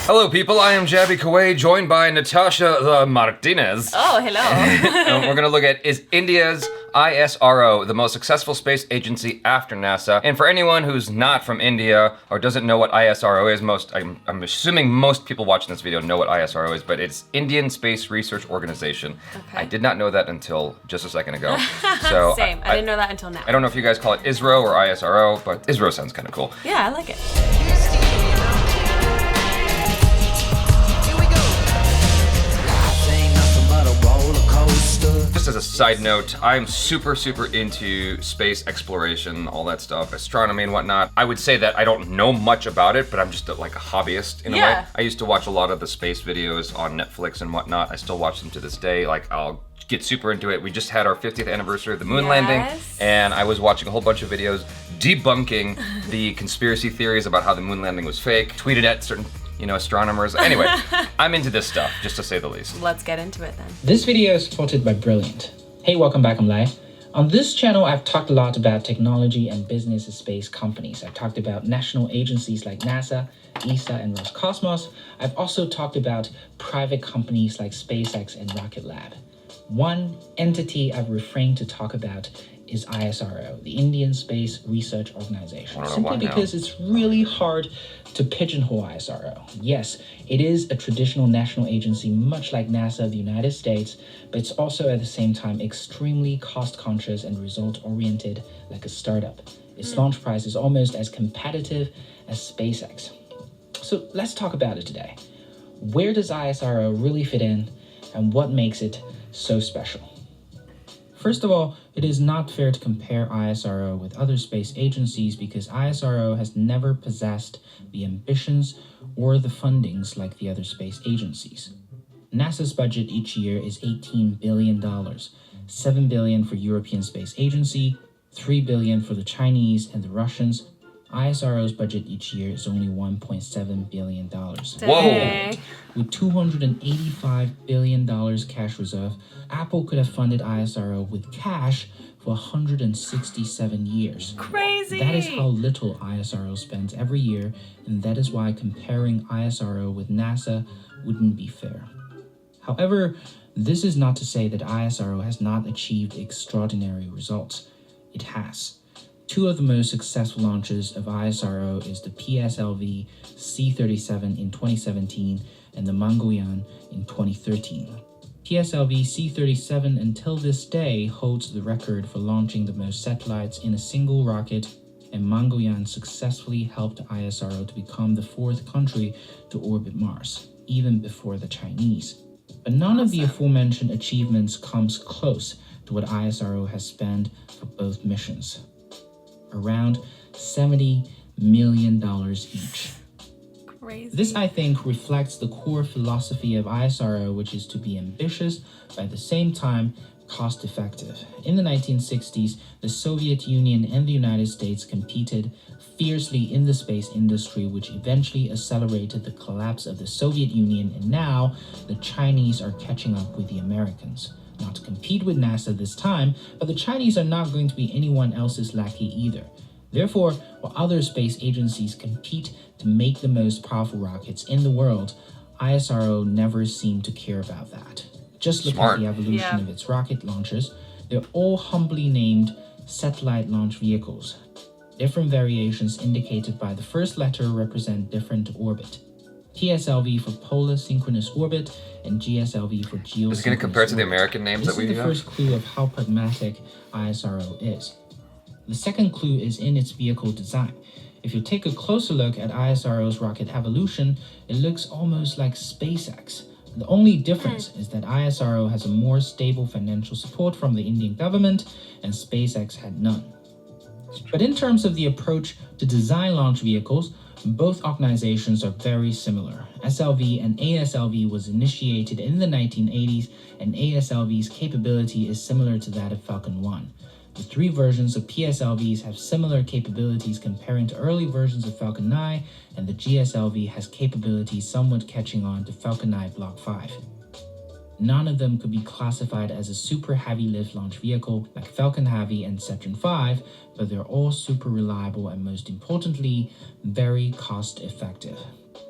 Hello, people. I am Jaby KOAY, joined by NATASHA Martinez. Oh, hello. And we're going to look at, is India's ISRO the most successful space agency after NASA? And for anyone who's not from India or doesn't know what ISRO is, I'm assuming most people watching this video know what ISRO is, but it's Indian Space Research Organization. Okay. I did not know that until just a second ago. So Same. I didn't know that until now. I don't know if you guys call it ISRO or ISRO, but ISRO sounds kind of cool. Yeah, I like it. Just as a side note, I'm super into space exploration, all that stuff, astronomy and whatnot. I would say that I don't know much about it, but I'm just like a hobbyist in a way. I used to watch a lot of the space videos on Netflix and whatnot. I still watch them to this day. Like, I'll get super into it. We just had our 50th anniversary of the moon landing, and I was watching a whole bunch of videos debunking the conspiracy theories about how the moon landing was fake, tweeted at certain astronomers. Anyway, I'm into this stuff, just to say the least. Let's get into it then. This video is supported by Brilliant. Hey, welcome back, I'm Lai. On this channel, I've talked a lot about technology and business space companies. I've talked about national agencies like NASA, ESA, and Roscosmos. I've also talked about private companies like SpaceX and Rocket Lab. One entity I've refrained to talk about is ISRO, the Indian Space Research Organization, simply because it's really hard to pigeonhole ISRO. Yes, it is a traditional national agency, much like NASA of the United States, but it's also at the same time extremely cost-conscious and result-oriented, like a startup. Its launch price is almost as competitive as SpaceX. So let's talk about it today. Where does ISRO really fit in, and what makes it so special? First of all, it is not fair to compare ISRO with other space agencies because ISRO has never possessed the ambitions or the fundings like the other space agencies. NASA's budget each year is $18 billion, $7 billion for European Space Agency, $3 billion for the Chinese and the Russians. ISRO's budget each year is only $1.7 billion. Whoa! With $285 billion cash reserve, Apple could have funded ISRO with cash for 167 years. Crazy! That is how little ISRO spends every year, and that is why comparing ISRO with NASA wouldn't be fair. However, this is not to say that ISRO has not achieved extraordinary results. It has. Two of the most successful launches of ISRO is the PSLV C-37 in 2017 and the Mangalyaan in 2013. PSLV C-37 until this day holds the record for launching the most satellites in a single rocket, and Mangalyaan successfully helped ISRO to become the fourth country to orbit Mars, even before the Chinese. But none of the aforementioned achievements comes close to what ISRO has spent for both missions. Around $70 million each. Crazy. This, I think, reflects the core philosophy of ISRO, which is to be ambitious, but at the same time, cost-effective. In the 1960s, the Soviet Union and the United States competed fiercely in the space industry, which eventually accelerated the collapse of the Soviet Union, and now the Chinese are catching up with the Americans. Not to compete with NASA this time, but the Chinese are not going to be anyone else's lackey either. Therefore, while other space agencies compete to make the most powerful rockets in the world, ISRO never seemed to care about that. Just look at the evolution of its rocket launchers. They're all humbly named satellite launch vehicles. Different variations indicated by the first letter represent different orbit. PSLV for polar synchronous orbit, and GSLV for geosynchronous. Is it going to compare to the American names that we have? This is the first clue of how pragmatic ISRO is. The second clue is in its vehicle design. If you take a closer look at ISRO's rocket evolution, it looks almost like SpaceX. The only difference is that ISRO has a more stable financial support from the Indian government, and SpaceX had none. But in terms of the approach to design launch vehicles, both organizations are very similar. SLV and ASLV was initiated in the 1980s, and ASLV's capability is similar to that of Falcon 1. The three versions of PSLVs have similar capabilities comparing to early versions of Falcon 9, and the GSLV has capabilities somewhat catching on to Falcon 9 Block 5. None of them could be classified as a super heavy lift launch vehicle like Falcon Heavy and Sachin 5, but they're all super reliable and most importantly, very cost effective.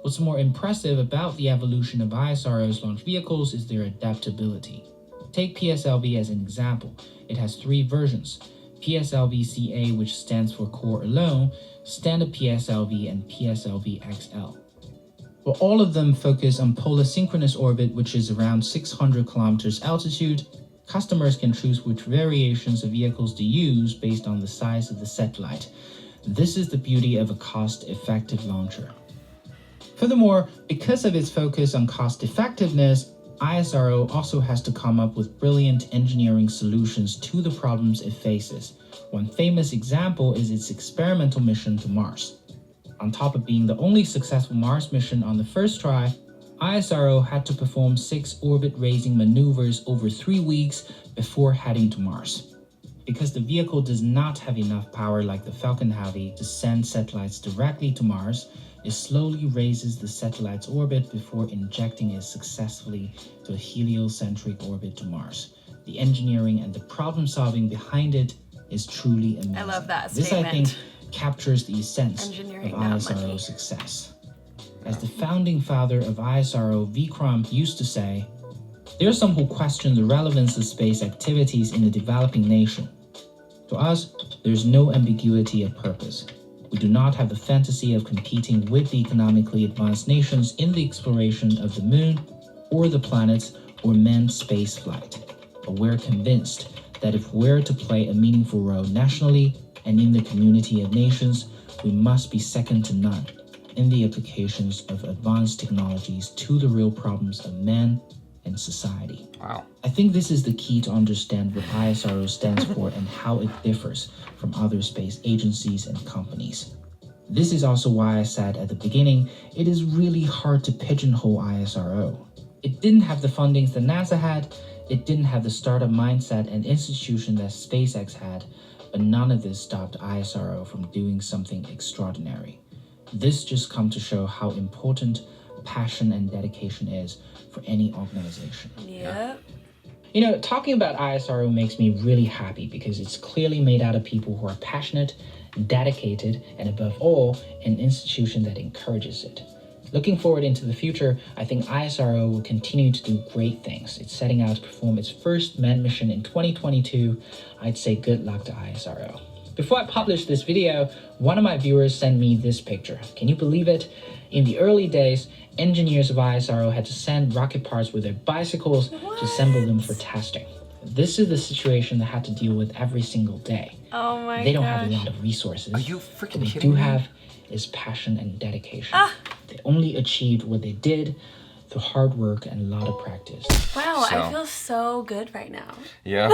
What's more impressive about the evolution of ISRO's launch vehicles is their adaptability. Take PSLV as an example. It has 3 versions: PSLV-CA, which stands for Core Alone, Standard PSLV, and PSLV-XL. Well, all of them focus on polar synchronous orbit, which is around 600 kilometers altitude. Customers can choose which variations of vehicles to use based on the size of the satellite. This is the beauty of a cost-effective launcher. Furthermore, because of its focus on cost-effectiveness, ISRO also has to come up with brilliant engineering solutions to the problems it faces. One famous example is its experimental mission to Mars. On top of being the only successful Mars mission on the first try, ISRO had to perform 6 orbit-raising maneuvers over 3 weeks before heading to Mars. Because the vehicle does not have enough power like the Falcon Heavy to send satellites directly to Mars, it slowly raises the satellite's orbit before injecting it successfully to a heliocentric orbit to Mars. The engineering and the problem-solving behind it is truly amazing. I love that This, statement. I think, captures the essence Engineering, of not ISRO's money. success. As the founding father of ISRO, Vikram, used to say, there are some who question the relevance of space activities in a developing nation. To us, there's no ambiguity of purpose. We do not have the fantasy of competing with the economically advanced nations in the exploration of the moon or the planets or manned space flight. But we're convinced that if we're to play a meaningful role nationally and in the community of nations, we must be second to none in the applications of advanced technologies to the real problems of man and society. Wow. I think this is the key to understand what ISRO stands for and how it differs from other space agencies and companies. This is also why I said at the beginning, it is really hard to pigeonhole ISRO. It didn't have the fundings that NASA had, it didn't have the startup mindset and institution that SpaceX had, but none of this stopped ISRO from doing something extraordinary. This just comes to show how important passion and dedication is for any organization. Yep. You know, talking about ISRO makes me really happy because it's clearly made out of people who are passionate, dedicated, and above all, an institution that encourages it. Looking forward into the future, I think ISRO will continue to do great things. It's setting out to perform its first manned mission in 2022. I'd say good luck to ISRO. Before I published this video, one of my viewers sent me this picture. Can you believe it? In the early days, engineers of ISRO had to send rocket parts with their bicycles to assemble them for testing. This is the situation they had to deal with every single day. Oh my They don't have a gosh. lot of resources. Are you What freaking they kidding do me? have is passion and dedication. They only achieved what they did through hard work and a lot of practice. Wow, So- I feel so good right now. Yeah.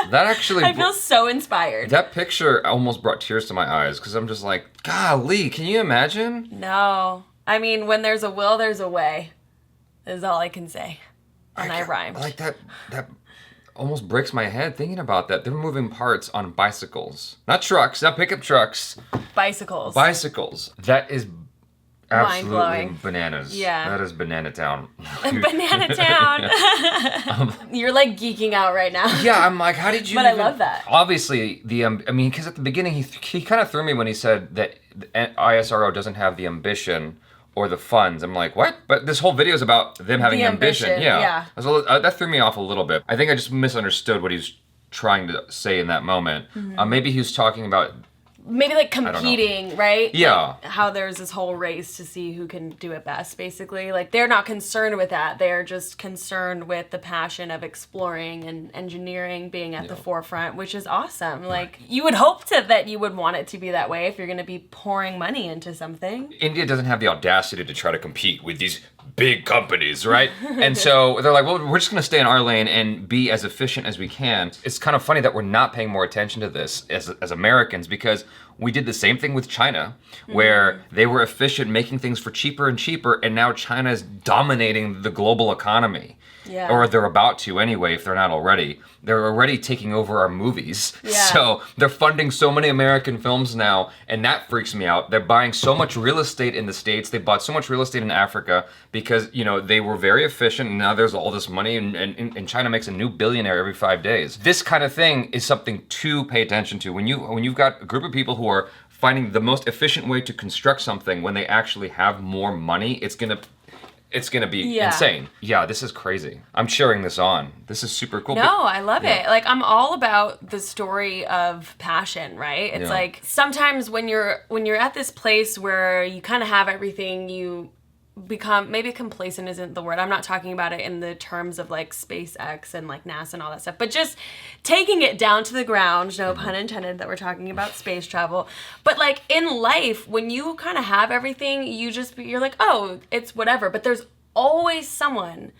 That actually... I feel so inspired. That picture almost brought tears to my eyes because I'm just like, golly, can you imagine? No. I mean, when there's a will, there's a way. Is all I can say. And I rhymed. Like that almost breaks my head thinking about that. They're moving parts on bicycles. Not trucks, not pickup trucks. Bicycles. Bicycles. That is absolutely Mind-blowing. bananas. Yeah. That is banana town. Banana Town. You're like geeking out right now. Yeah, I'm like, how did you But I love that. Obviously, I mean, because at the beginning, he kind of threw me when he said that ISRO doesn't have the ambition or the funds. I'm like, what? But this whole video is about them having The ambition. ambition, yeah. So, that threw me off a little bit. I think I just misunderstood what he was trying to say in that moment. Maybe he was talking about... Maybe like don't know. competing, right? Yeah. Like how there's this whole race to see who can do it best, basically. Like they're not concerned with that. They're just concerned with the passion of exploring and engineering being at the forefront, which is awesome. Like you would hope that you would want it to be that way if you're going to be pouring money into something. India doesn't have the audacity to try to compete with these big companies, right? And so they're like, well, we're just going to stay in our lane and be as efficient as we can. It's kind of funny that we're not paying more attention to this as Americans because we did the same thing with China, where they were efficient, making things for cheaper and cheaper, and now China is dominating the global economy. Yeah. Or they're about to anyway, if they're not already. They're already taking over our movies. Yeah. So they're funding so many American films now, and that freaks me out. They're buying so much real estate in the States. They bought so much real estate in Africa because, you know, they were very efficient, and now there's all this money, and China makes a new billionaire every 5 days. This kind of thing is something to pay attention to. When you've got a group of people who are finding the most efficient way to construct something when they actually have more money, it's gonna be insane. Yeah, this is crazy. I'm cheering this on. This is super cool. No, I love it. Like, I'm all about the story of passion, right? It's like sometimes when you're at this place where you kind of have everything, you become, maybe complacent isn't the word. I'm not talking about it in the terms of like SpaceX and like NASA and all that stuff, but just taking it down to the ground, no pun intended that we're talking about space travel. But like in life, when you kind of have everything, you're like, oh, it's whatever. But there's always someone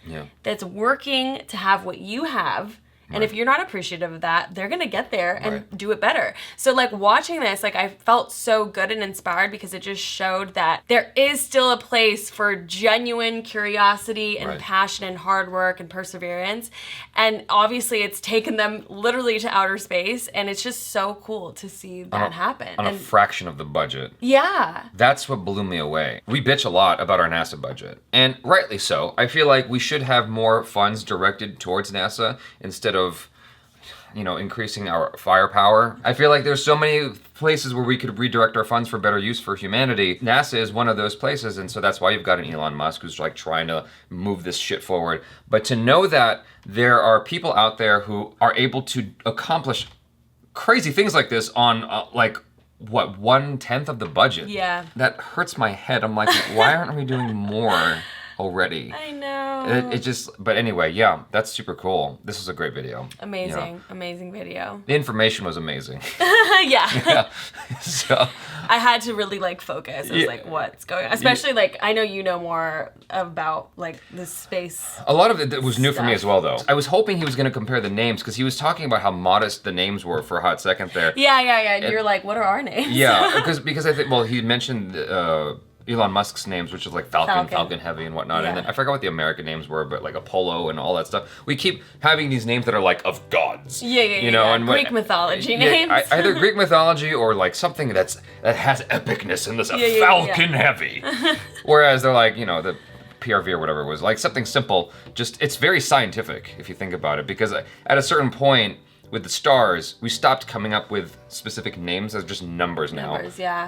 that's working to have what you have. And if you're not appreciative of that, they're going to get there and do it better. So like watching this, like I felt so good and inspired because it just showed that there is still a place for genuine curiosity and passion and hard work and perseverance. And obviously it's taken them literally to outer space. And it's just so cool to see that happen. On a fraction of the budget. Yeah. That's what blew me away. We bitch a lot about our NASA budget. And rightly so. I feel like we should have more funds directed towards NASA instead of, you know, increasing our firepower. I feel like there's so many places where we could redirect our funds for better use for humanity. NASA is one of those places, and so that's why you've got an Elon Musk who's like trying to move this shit forward. But to know that there are people out there who are able to accomplish crazy things like this on like what, 1/10 of the budget? Yeah. That hurts my head. I'm like, why aren't we doing more already? I know. It just, but anyway, yeah, that's super cool. This was a great video. Amazing, amazing video. The information was amazing. Yeah. So I had to really like focus. I was like, what's going on? Especially like, I know you know more about like the space. A lot of it was new for me as well, though. I was hoping he was going to compare the names because he was talking about how modest the names were for a hot second there. Yeah. And you're like, what are our names? Yeah, because I think, well, he mentioned Elon Musk's names, which is like Falcon Heavy and whatnot. And then I forgot what the American names were, but like Apollo and all that stuff. We keep having these names that are like of gods. You know, and Greek mythology names. Either Greek mythology or like something that has epicness in this. Falcon Heavy. Whereas they're like, you know, the PRV or whatever it was, like something simple. Just, it's very scientific if you think about it, because at a certain point with the stars, we stopped coming up with specific names as just numbers now.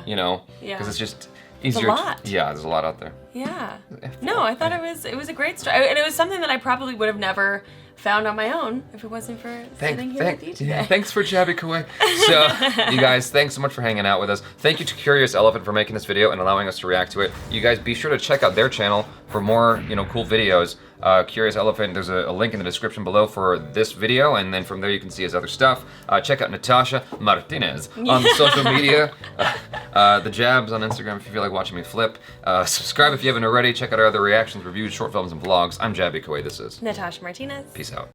You know? Because it's just easier. It's a lot. There's a lot out there. Yeah. No, I thought it was a great story. And it was something that I probably would have never found on my own if it wasn't for sitting here with you today. Yeah, thanks for Jaby KOAY. So, you guys, thanks so much for hanging out with us. Thank you to Curious Elephant for making this video and allowing us to react to it. You guys, be sure to check out their channel for more, you know, cool videos. Curious Elephant, there's a link in the description below for this video, and then from there you can see his other stuff. Check out NATASHA Martinez on social media. The Jabs on Instagram if you feel like watching me flip. Subscribe if you haven't already. Check out our other reactions, reviews, short films, and vlogs. I'm Jaby KOAY. This is NATASHA Martinez. Peace out.